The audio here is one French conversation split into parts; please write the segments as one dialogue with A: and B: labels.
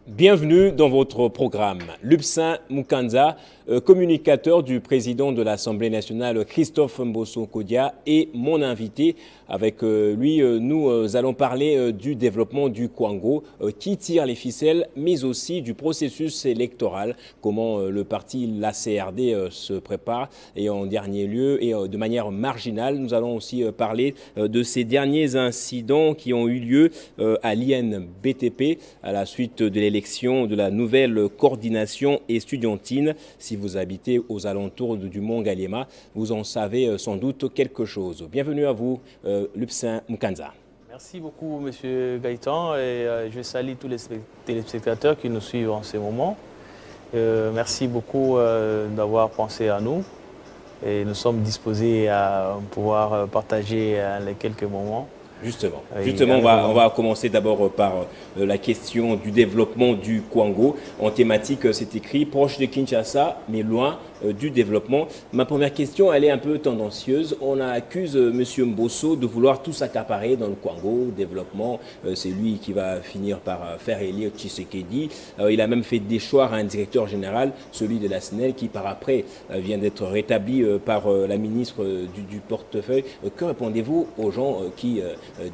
A: Bienvenue dans votre programme. Lupsin Mukanza, communicateur du président de l'Assemblée nationale Christophe Mbosso Kodia, est mon invité. Avec lui, nous allons parler du développement du Kwango, qui tire les ficelles, mais aussi du processus électoral, comment le parti, la CRD, se prépare. Et en dernier lieu, et de manière marginale, nous allons aussi parler de ces derniers incidents qui ont eu lieu à l'INBTP à la suite de l'élection de la nouvelle coordination estudiantine. Si vous habitez aux alentours du Mont Galliema, vous en savez sans doute quelque chose. Bienvenue à vous, Lupsin Mukanza.
B: Merci beaucoup, M. Gaëtan, et je salue tous les téléspectateurs qui nous suivent en ce moment. Merci beaucoup d'avoir pensé à nous, et nous sommes disposés à pouvoir partager les quelques moments.
A: Justement, on va commencer d'abord par la question du développement du Kwango. En thématique, c'est écrit proche de Kinshasa, mais loin du développement. Ma première question, elle est un peu tendancieuse. On accuse M. Mbosso de vouloir tout s'accaparer dans le Kwango. Développement, c'est lui qui va finir par faire élire Tshisekedi. Il a même fait déchoir un directeur général, celui de la SNEL, qui par après vient d'être rétabli par la ministre du portefeuille. Que répondez-vous aux gens qui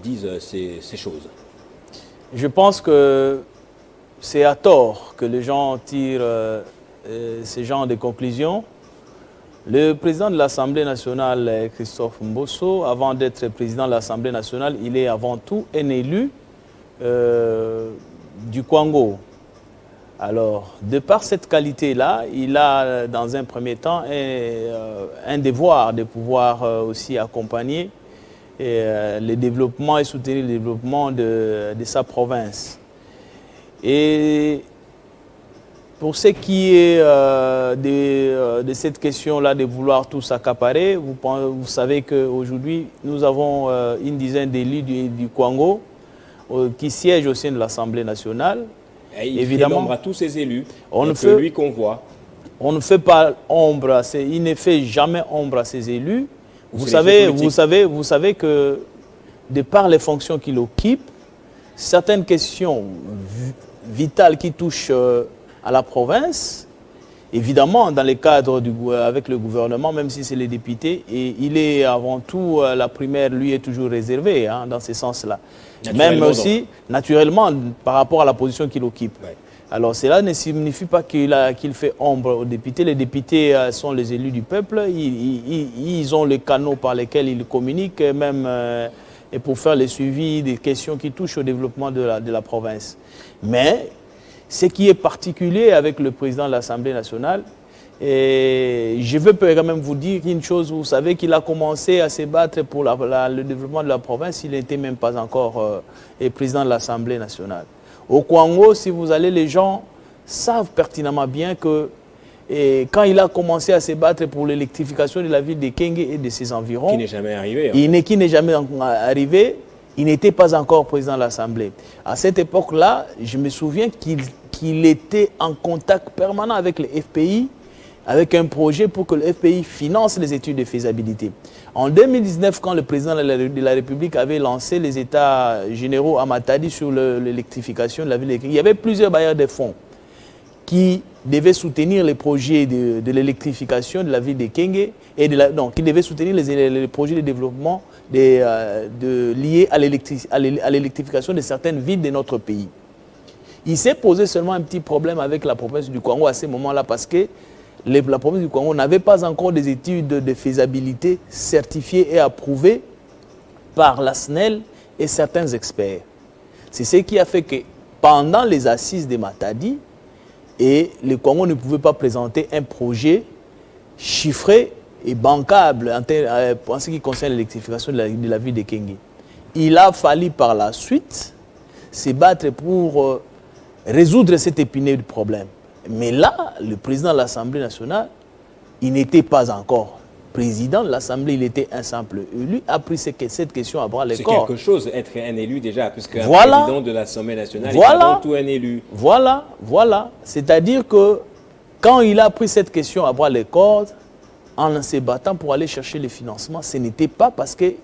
A: disent ces choses?
B: Je pense que c'est à tort que les gens tirent ce genre de conclusions. Le président de l'Assemblée nationale, Christophe Mbosso, avant d'être président de l'Assemblée nationale, il est avant tout un élu du Kwango. Alors, de par cette qualité-là, il a dans un premier temps un devoir de pouvoir aussi accompagner le développement et soutenir le développement de sa province. Et pour ce qui est de cette question-là de vouloir tout s'accaparer, vous savez qu'aujourd'hui, nous avons une dizaine d'élus du Kwango qui siègent au sein de l'Assemblée nationale.
A: Et il fait l'ombre à tous ces élus, lui qu'on voit.
B: On ne fait pas ombre, il ne fait jamais ombre à ces élus. Vous savez que de par les fonctions qu'il occupe, certaines questions vitales qui touchent à la province, évidemment dans les cadres avec le gouvernement, même si c'est les députés, et il est avant tout, la primaire lui est toujours réservée dans ce sens-là. Même aussi, naturellement, par rapport à la position qu'il occupe. Ouais. Alors cela ne signifie pas qu'il fait ombre aux députés. Les députés sont les élus du peuple. Ils ont les canaux par lesquels ils communiquent, même et pour faire le suivi des questions qui touchent au développement de la province. Mais ce qui est particulier avec le président de l'Assemblée nationale, et je veux quand même vous dire une chose, vous savez qu'il a commencé à se battre pour le développement de la province, il n'était même pas encore président de l'Assemblée nationale. Au Kwango, si vous allez, les gens savent pertinemment bien que quand il a commencé à se battre pour l'électrification de la ville de Kenge et de ses environs,
A: qui n'est jamais arrivé.
B: Qui n'est jamais arrivé, il n'était pas encore président de l'Assemblée. À cette époque-là, je me souviens qu'il était en contact permanent avec le FPI, avec un projet pour que le FPI finance les études de faisabilité. En 2019, quand le président de la République avait lancé les états généraux à Matadi sur l'électrification de la ville de Kenge, il y avait plusieurs bailleurs de fonds qui devaient soutenir les projets de l'électrification de la ville de Kenge et qui devaient soutenir les projets de développement liés à l'électrification de certaines villes de notre pays. Il s'est posé seulement un petit problème avec la province du Kwango à ce moment-là parce que la province du Kwango n'avait pas encore des études de faisabilité certifiées et approuvées par la SNEL et certains experts. C'est ce qui a fait que pendant les assises de Matadi, le Kwango ne pouvait pas présenter un projet chiffré et bancable en ce qui concerne l'électrification de la ville de Kenge. Il a fallu par la suite se battre pour résoudre cet épineux problème. Mais là, le président de l'Assemblée nationale, il n'était pas encore président de l'Assemblée, il était un simple élu, a pris cette question à bras le corps.
A: C'est quelque chose, être un élu déjà, puisqu'un président de l'Assemblée nationale est avant tout un élu.
B: Voilà. C'est-à-dire que quand il a pris cette question à bras le corps, en se battant pour aller chercher le financement, ce n'était pas parce qu'il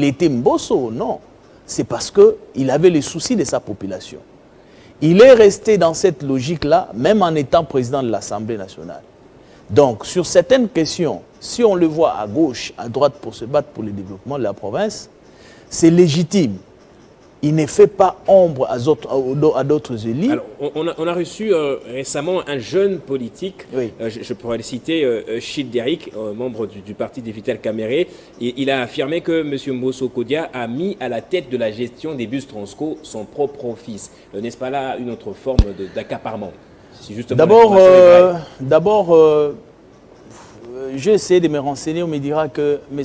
B: était Mbosso, non. c'est parce qu'il avait le souci de sa population. Il est resté dans cette logique-là, même en étant président de l'Assemblée nationale. Donc, sur certaines questions, si on le voit à gauche, à droite pour se battre pour le développement de la province, c'est légitime. Il ne fait pas ombre à d'autres élites.
A: Alors, on a reçu récemment un jeune politique,
B: oui.
A: Je pourrais le citer, Chid Derrick, membre du parti de Vital Kamerhe, et il a affirmé que M. Mbosso Kodia a mis à la tête de la gestion des bus Transco son propre fils. N'est-ce pas là une autre forme d'accaparement?
B: D'abord, j'ai essayé de me renseigner. On me dira que M.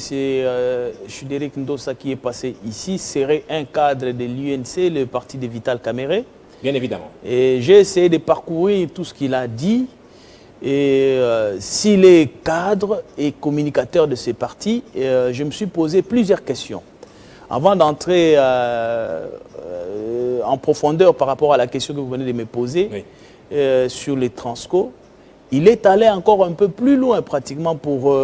B: Chideric Ndossa, qui est passé ici, serait un cadre de l'UNC, le parti de Vital Kamerhe.
A: Bien évidemment.
B: Et j'ai essayé de parcourir tout ce qu'il a dit. Et s'il est cadre et communicateur de ces partis, je me suis posé plusieurs questions. Avant d'entrer en profondeur par rapport à la question que vous venez de me poser, oui. Sur les Transco, il est allé encore un peu plus loin pratiquement pour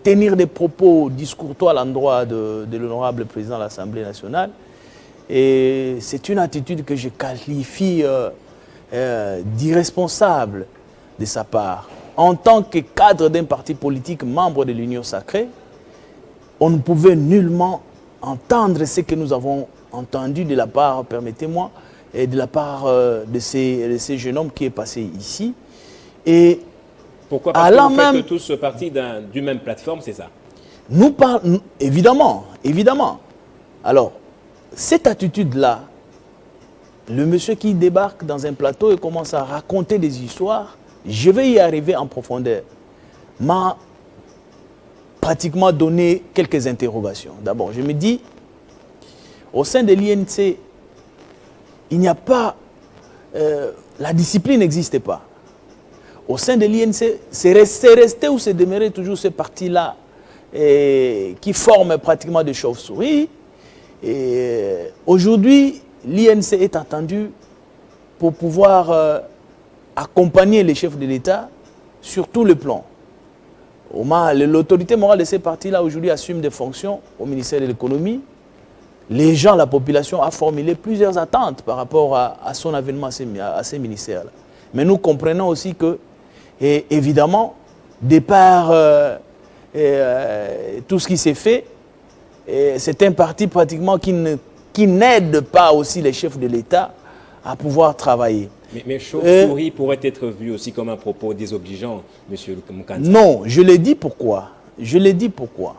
B: tenir des propos discourtois à l'endroit de l'honorable président de l'Assemblée nationale. Et c'est une attitude que je qualifie d'irresponsable de sa part. En tant que cadre d'un parti politique, membre de l'Union sacrée, on ne pouvait nullement entendre ce que nous avons entendu de la part, permettez-moi, et de la part de ces jeunes hommes qui est passé ici. Et
A: pourquoi? Parce que vous faites tous partie d'une même plateforme, c'est ça?
B: Nous parlons, évidemment, évidemment. Alors, cette attitude-là, le monsieur qui débarque dans un plateau et commence à raconter des histoires, je vais y arriver en profondeur, m'a pratiquement donné quelques interrogations. D'abord, je me dis, au sein de l'INC, il n'y a pas, la discipline n'existe pas. Au sein de l'INC, c'est resté ou c'est demeuré toujours ce parti-là qui forme pratiquement des chauves-souris. Aujourd'hui, l'INC est attendu pour pouvoir accompagner les chefs de l'État sur tout le plan. L'autorité morale de ces partis-là aujourd'hui assume des fonctions au ministère de l'économie. Les gens, la population a formulé plusieurs attentes par rapport à son avènement à ces ministères-là. Mais nous comprenons aussi que, évidemment, de par tout ce qui s'est fait, c'est un parti pratiquement qui n'aide pas aussi les chefs de l'État à pouvoir travailler.
A: Mais chauve-souris pourrait être vu aussi comme un propos désobligeant, M. Mukanza.
B: Non, je l'ai dit pourquoi. Je l'ai dit pourquoi.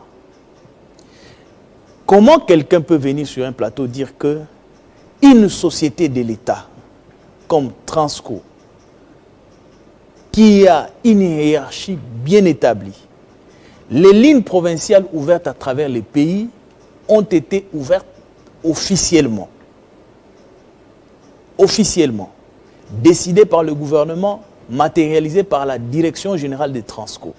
B: Comment quelqu'un peut venir sur un plateau dire que une société de l'État comme Transco, qui a une hiérarchie bien établie, les lignes provinciales ouvertes à travers les pays ont été ouvertes officiellement. Officiellement. Décidées par le gouvernement, matérialisées par la Direction générale des Transco.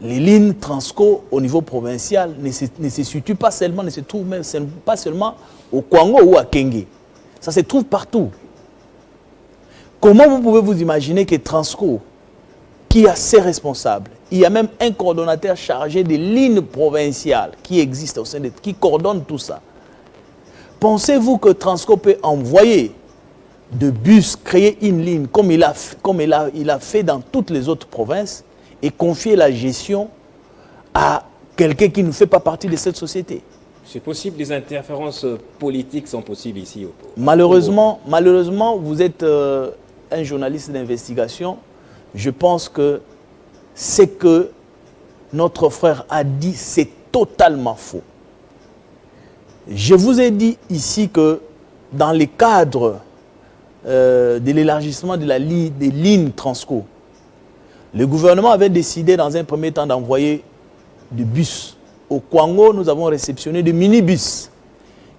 B: Les lignes Transco au niveau provincial ne se situent pas seulement, ne se trouvent même pas seulement au Kwango ou à Kenge. Ça se trouve partout. Comment vous pouvez vous imaginer que Transco, qui a ses responsables, il y a même un coordonnateur chargé des lignes provinciales qui existe au sein de, qui coordonne tout ça. Pensez-vous que Transco peut envoyer de bus, créer une ligne comme il a fait dans toutes les autres provinces et confier la gestion à quelqu'un qui ne fait pas partie de cette société?
A: C'est possible, les interférences politiques sont possibles ici.
B: Malheureusement, vous êtes un journaliste d'investigation. Je pense que ce que notre frère a dit, c'est totalement faux. Je vous ai dit ici que dans les cadres de l'élargissement des lignes Transco, le gouvernement avait décidé dans un premier temps d'envoyer des bus. Au Kwango, nous avons réceptionné des minibus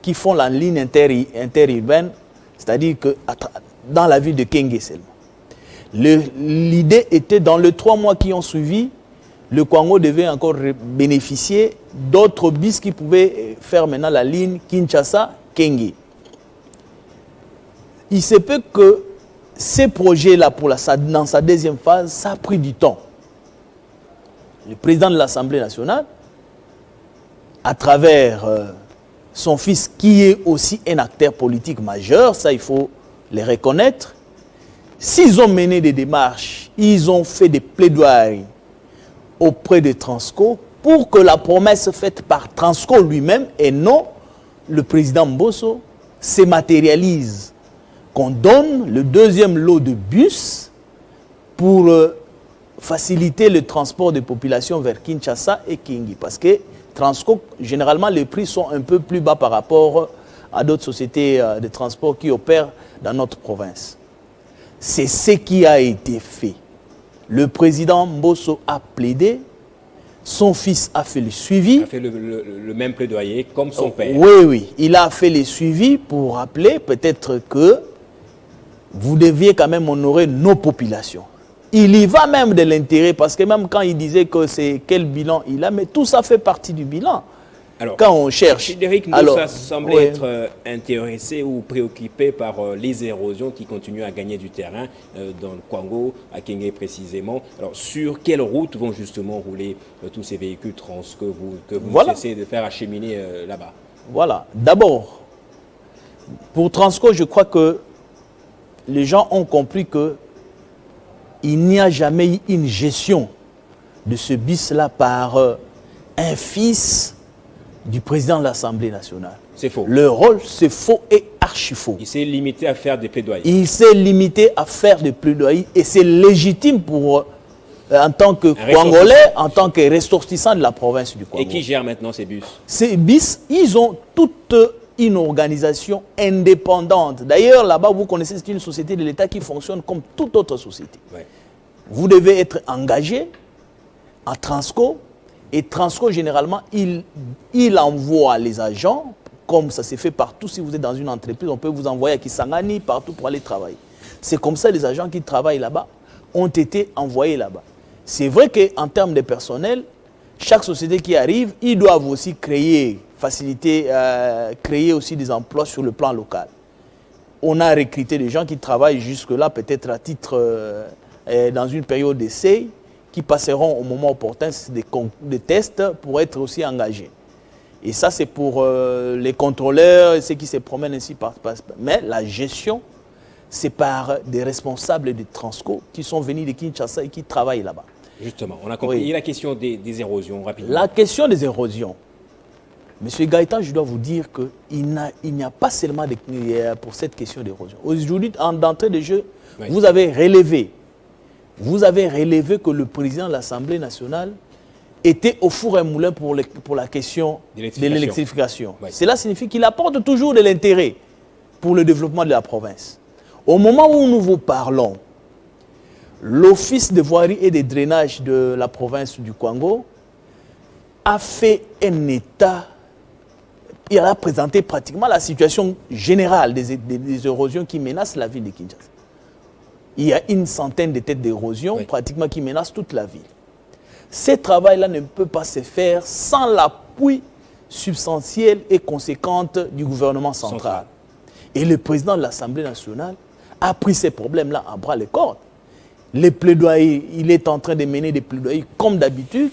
B: qui font la ligne interurbaine, c'est-à-dire que dans la ville de Kenge seulement. L'idée était, dans les 3 mois qui ont suivi, le Kwango devait encore bénéficier d'autres bus qui pouvaient faire maintenant la ligne Kinshasa-Kenge. Il se peut que ces projets-là, dans sa deuxième phase, ça a pris du temps. Le président de l'Assemblée nationale à travers son fils qui est aussi un acteur politique majeur, ça il faut les reconnaître. S'ils ont mené des démarches, ils ont fait des plaidoiries auprès de Transco pour que la promesse faite par Transco lui-même et non le président Mbosso se matérialise. Qu'on donne le deuxième lot de bus pour faciliter le transport des populations vers Kinshasa et Kingi. Parce que Transco, généralement, les prix sont un peu plus bas par rapport à d'autres sociétés de transport qui opèrent dans notre province. C'est ce qui a été fait. Le président Mbosso a plaidé, son fils a fait le suivi.
A: Il a fait le même plaidoyer comme son père.
B: Oui, oui. Il a fait le suivi pour rappeler peut-être que vous deviez quand même honorer nos populations. Il y va même de l'intérêt, parce que même quand il disait que c'est quel bilan il a, mais tout ça fait partie du bilan.
A: Alors,
B: quand on cherche.
A: Frédéric Moussa semblait être intéressé ou préoccupé par les érosions qui continuent à gagner du terrain dans le Congo, à Kengé précisément. Alors, sur quelle route vont justement rouler tous ces véhicules trans que vous cessez de faire acheminer là-bas? Voilà. D'abord, pour Transco, je crois que les gens ont compris que il n'y a jamais eu une gestion de ce bis-là par un fils du président de l'Assemblée nationale. C'est faux. Le rôle, c'est faux et archi-faux. Il s'est limité à faire des plaidoyers. Il s'est limité à faire des plaidoyers et c'est légitime pour, en tant que Congolais, en tant que ressortissant de la province du Congo. Et qui gère maintenant ces bus? Ces bus, ils ont toute une organisation indépendante. D'ailleurs, là-bas, vous connaissez, c'est une société de l'État qui fonctionne comme toute autre société. Ouais. Vous devez être engagé à Transco. Et Transco, généralement, il envoie les agents, comme ça s'est fait partout. Si vous êtes dans une entreprise, on peut vous envoyer à Kisangani, partout pour aller travailler. C'est comme ça, les agents qui travaillent là-bas ont été envoyés là-bas. C'est vrai qu'en termes de personnel, chaque société qui arrive, ils doivent aussi créer, faciliter, créer aussi des emplois sur le plan local. On a recruté des gens qui travaillent jusque-là, peut-être à titre, dans une période d'essai, qui passeront au moment opportun des tests pour être aussi engagés. Et ça, c'est pour les contrôleurs, ceux qui se promènent ainsi par. Mais la gestion, c'est par des responsables de Transco qui sont venus de Kinshasa et qui travaillent là-bas. Justement, on a compris. Oui. Et la question des érosions, rapidement. La question des érosions. Monsieur Gaëtan, je dois vous dire qu'il n'y a pas seulement pour cette question d'érosion. Aujourd'hui, d'entrée de jeu, oui. Vous avez relevé que le président de l'Assemblée nationale était au four et moulin pour la question de l'électrification. Oui. Cela signifie qu'il apporte toujours de l'intérêt pour le développement de la province. Au moment où nous vous parlons, l'Office de voirie et de drainage de la province du Congo a fait un état, il a présenté pratiquement la situation générale des érosions qui menacent la ville de Kinshasa. Il y a une centaine de têtes d'érosion, oui. Pratiquement qui menacent toute la ville. Ce travail-là ne peut pas se faire sans l'appui substantiel et conséquent du gouvernement central. Et le président de l'Assemblée nationale a pris ces problèmes-là à bras le corps. Les plaidoyers, il est en train de mener des plaidoyers comme d'habitude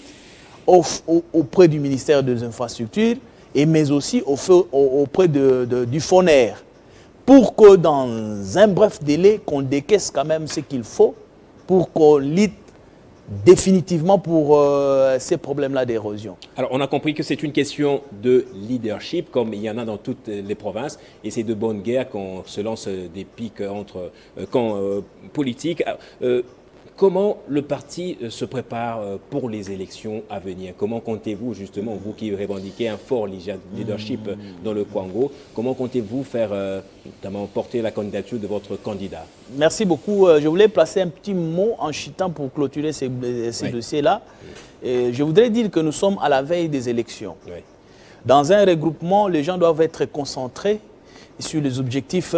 A: auprès du ministère des Infrastructures, mais aussi auprès du FONER. Pour que dans un bref délai, qu'on décaisse quand même ce qu'il faut pour qu'on lutte définitivement pour ces problèmes-là d'érosion. Alors, on a compris que c'est une question de leadership, comme il y en a dans toutes les provinces, et c'est de bonne guerre qu'on se lance des piques entre camps politiques. Comment le parti se prépare pour les élections à venir? Comment comptez-vous, justement, vous qui revendiquez un fort leadership dans le Congo, comment comptez-vous faire, notamment, porter la candidature de votre candidat? Merci beaucoup. Je voulais placer un petit mot en chutant pour clôturer ces oui. dossiers-là. Oui. Je voudrais dire que nous sommes à la veille des élections. Oui. Dans un regroupement, les gens doivent être concentrés sur les objectifs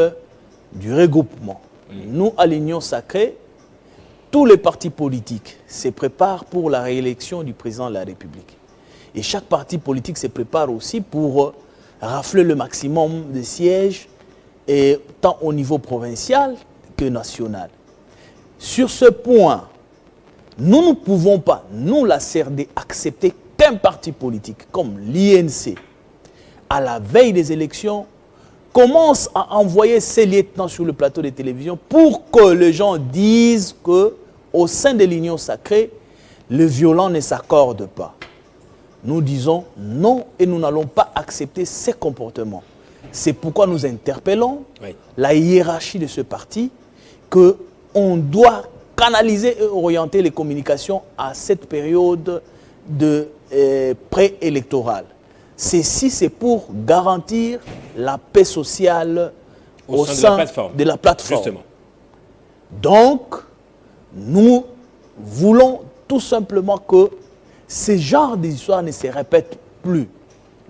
A: du regroupement. Nous, à l'Union Sacrée, tous les partis politiques se préparent pour la réélection du président de la République. Et chaque parti politique se prépare aussi pour rafler le maximum de sièges, et tant au niveau provincial que national. Sur ce point, nous ne pouvons pas, nous la CRD, accepter
B: qu'un parti politique comme l'INC, à la veille des élections, commence à envoyer ses lieutenants sur le plateau de télévision pour que les gens disent qu'au sein de l'Union sacrée, le violent ne s'accorde pas. Nous disons non et nous n'allons pas accepter ces comportements. C'est pourquoi nous interpellons la hiérarchie de ce parti qu'on doit canaliser et orienter les communications à cette période de préélectorale. Ceci, c'est pour garantir la paix sociale au sein de la plateforme. Justement. Donc, nous voulons tout simplement que ce genre d'histoire ne se répète plus.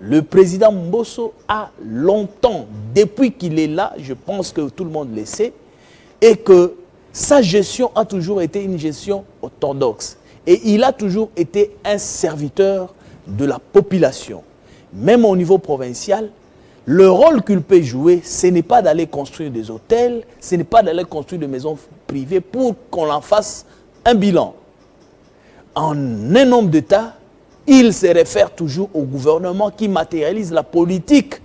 B: Le président Mbosso a longtemps, depuis qu'il est là, je pense que tout le monde le sait, et que sa gestion a toujours été une gestion orthodoxe. Et il a toujours été un serviteur de la population. Même au niveau provincial, le rôle qu'il peut jouer, ce n'est pas d'aller construire des hôtels, ce n'est pas d'aller construire des maisons privées pour qu'on en fasse un bilan. En un nombre d'États, il se réfère toujours au gouvernement qui matérialise la politique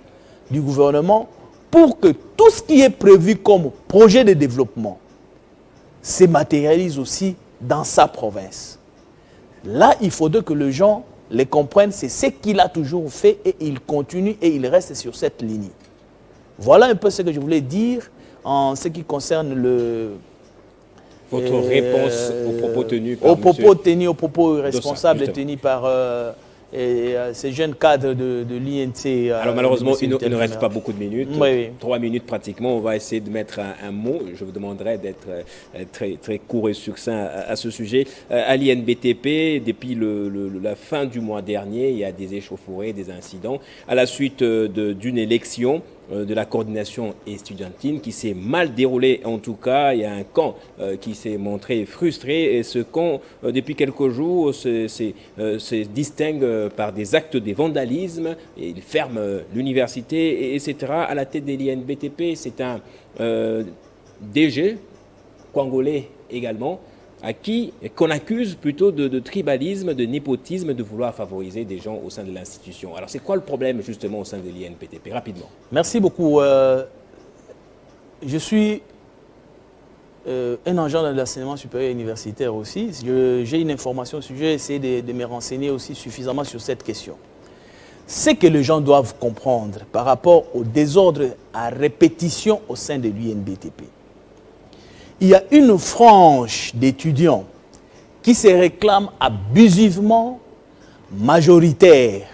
B: du gouvernement pour que tout ce qui est prévu comme projet de développement se matérialise aussi dans sa province. Là, il faudrait que les gens les comprennent, c'est ce qu'il a toujours fait et il continue et il reste sur cette ligne. Voilà un peu ce que je voulais dire en ce qui concerne
A: votre réponse aux propos tenus par
B: aux propos irresponsables tenus par ces jeunes cadres de l'INC.
A: Alors malheureusement, il ne reste pas beaucoup de minutes. 3 minutes pratiquement. On va essayer de mettre un mot. Je vous demanderai d'être très, très court et succinct à ce sujet. À l'INBTP, depuis la fin du mois dernier, il y a des échauffourées, des incidents. À la suite d'une élection de la coordination estudiantine qui s'est mal déroulée. En tout cas, il y a un camp qui s'est montré frustré et ce camp, depuis quelques jours, se distingue par des actes de vandalisme. Et il ferme l'université, etc. À la tête de l'INBTP, c'est un DG, congolais également, qu'on accuse plutôt de tribalisme, de népotisme, de vouloir favoriser des gens au sein de l'institution. Alors c'est quoi le problème justement au sein de l'INBTP? Rapidement.
B: Merci beaucoup. Je suis un agent de l'enseignement supérieur universitaire aussi. J'ai une information au sujet, j'ai essayé de me renseigner aussi suffisamment sur cette question. Ce que les gens doivent comprendre par rapport au désordre à répétition au sein de l'INBTP. Il y a une frange d'étudiants qui se réclament abusivement majoritaire.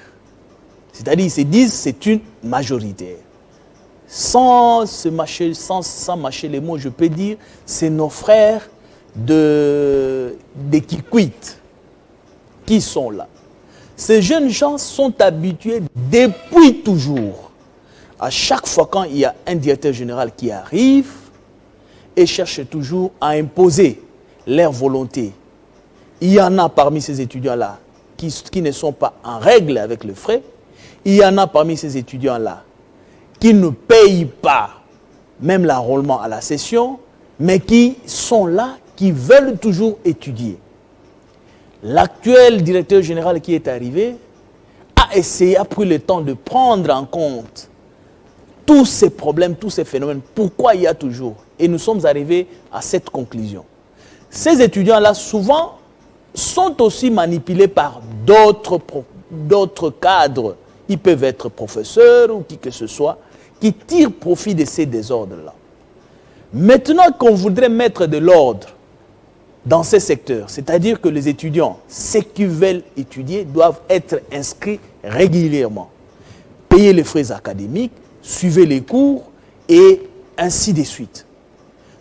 B: C'est-à-dire, ils se disent que c'est une majoritaire. Sans mâcher les mots, je peux dire c'est nos frères de Kikwit qui sont là. Ces jeunes gens sont habitués depuis toujours. À chaque fois quand il y a un directeur général qui arrive, et cherchent toujours à imposer leur volonté. Il y en a parmi ces étudiants-là qui ne sont pas en règle avec le frais. Il y en a parmi ces étudiants-là qui ne payent pas même l'enrôlement à la session, mais qui sont là, qui veulent toujours étudier. L'actuel directeur général qui est arrivé a pris le temps de prendre en compte tous ces problèmes, tous ces phénomènes. Pourquoi il y a toujours? Et nous sommes arrivés à cette conclusion. Ces étudiants-là, souvent, sont aussi manipulés par d'autres cadres. Ils peuvent être professeurs ou qui que ce soit, qui tirent profit de ces désordres-là. Maintenant qu'on voudrait mettre de l'ordre dans ces secteurs, c'est-à-dire que les étudiants, ceux qui veulent étudier, doivent être inscrits régulièrement. Payer les frais académiques, suivre les cours et ainsi de suite.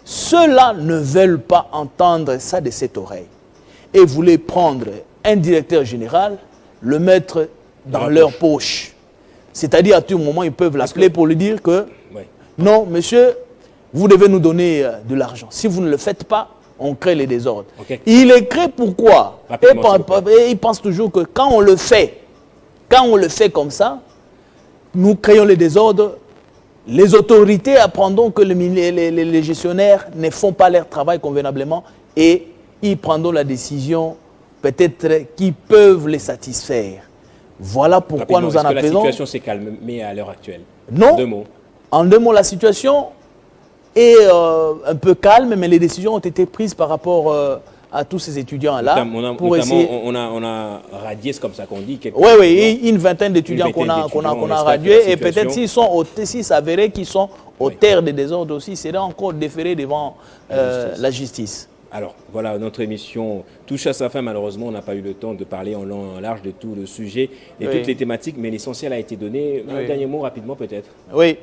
B: Ceux-là ne veulent pas entendre ça de cette oreille et voulaient prendre un directeur général, le mettre dans leur poche. C'est-à-dire à tout moment, ils peuvent l'appeler pour lui dire que non, monsieur, vous devez nous donner de l'argent. Si vous ne le faites pas, on crée les désordres. Il est créé pourquoi? Et il pense toujours que quand on le fait comme ça, nous créons les désordres. Les autorités apprendront que les gestionnaires ne font pas leur travail convenablement et ils prendront la décision peut-être qui peuvent les satisfaire. Voilà pourquoi nous en appelons...
A: Est-ce que la situation s'est calmée à l'heure actuelle?
B: Non.
A: En 2 mots.
B: En 2 mots, la situation est un peu calme, mais les décisions ont été prises par rapport à tous ces étudiants-là.
A: On a radié, c'est comme ça qu'on dit.
B: Oui, une vingtaine d'étudiants qu'on a radiés. Et peut-être s'il s'avérait qu'ils sont au terre des désordres aussi, c'est encore déféré devant la justice.
A: Alors, voilà, notre émission touche à sa fin. Malheureusement, on n'a pas eu le temps de parler en long et en large de tout le sujet et toutes les thématiques, mais l'essentiel a été donné. Un dernier mot rapidement peut-être.
B: Oui.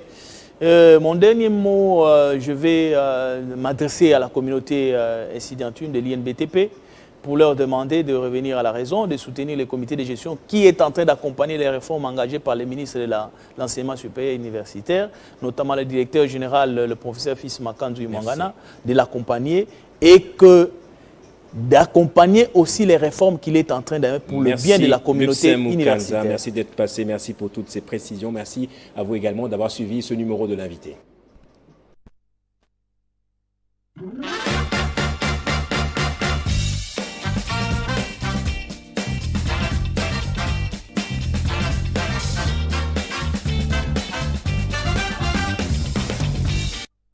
B: Mon dernier mot, je vais m'adresser à la communauté estudiantine de l'INBTP pour leur demander de revenir à la raison, de soutenir les comités de gestion qui est en train d'accompagner les réformes engagées par les ministres de l'enseignement supérieur et universitaire, notamment le directeur général, le professeur Fils Makanzou Mangana, de l'accompagner et d'accompagner aussi les réformes qu'il est en train de mettre pour le bien de la communauté universitaire.
A: Merci d'être passé, merci pour toutes ces précisions. Merci à vous également d'avoir suivi ce numéro de l'invité.